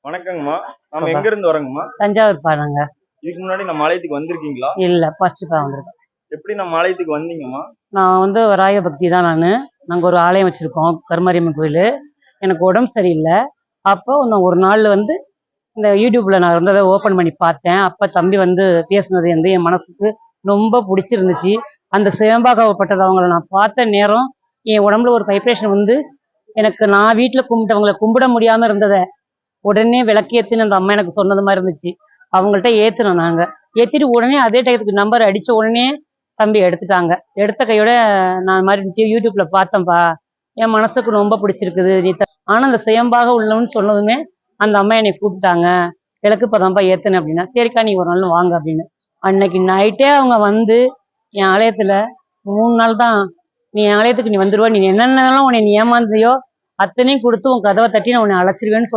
வணக்கங்கம்மா. நம்ம எங்க இருந்து வரோங்கம்மா? தஞ்சாவூர் பாருங்க. இதுக்கு முன்னாடி நம்ம ஆலயத்துக்கு வந்திருக்கீங்களா? இல்ல, ஃபர்ஸ்ட் தான் வந்திருக்கேன். எப்படி நம்ம ஆலயத்துக்கு வந்தீங்கம்மா? நான் வந்து ராய பக்தி தான் நானு. நாங்க ஒரு ஆலயம் வச்சிருக்கோம், கருமாரியம்மன் கோயில். எனக்கு உடம்பு சரியில்லை. அப்போ நான் ஒரு நாள் வந்து இந்த யூடியூப்ல நான் இருந்ததை ஓப்பன் பண்ணி பார்த்தேன். அப்போ தம்பி வந்து பேசுனது வந்து என் மனசுக்கு ரொம்ப பிடிச்சிருந்துச்சு. அந்த சேம்பாகப்பட்டது அவங்கள நான் பார்த்த நேரம் என் உடம்புல ஒரு வைப்ரேஷன் வந்து எனக்கு நான் வீட்டில் கும்பிட்டவங்களை கும்பிட முடியாமல் இருந்ததை உடனே விளக்கேத்துன்னு அந்த அம்மா எனக்கு சொன்னது மாதிரி இருந்துச்சு. அவங்கள்ட்ட ஏத்துனோம் நாங்க. ஏத்திட்டு உடனே அதே டயத்துக்கு நம்பர் அடிச்ச உடனே தம்பி எடுத்துட்டாங்க. எடுத்த கையோட நான் மாதிரி யூடியூப்ல பார்த்தேன்ப்பா, என் மனசுக்கு ரொம்ப பிடிச்சிருக்குது ஆனா அந்த சுயம்பாக உள்ளவன்னு சொன்னதுமே அந்த அம்மா என்னை கூப்பிட்டாங்க. விளக்கு இப்பதான்ப்பா ஏத்துனேன் அப்படின்னா, சரிக்கா நீ ஒரு நாள் வாங்க அப்படின்னு. அன்னைக்கு நைட்டே அவங்க வந்து என் ஆலயத்துல 3 நாள் தான், நீ என் ஆலயத்துக்கு நீ வந்துருவா, நீ என்னென்னலாம் உன்னை நீ ஏமாந்தியோ அத்தனையும் கொடுத்து உன் கதவை தட்டி நான் உன்னை அழைச்சிருவேன்னு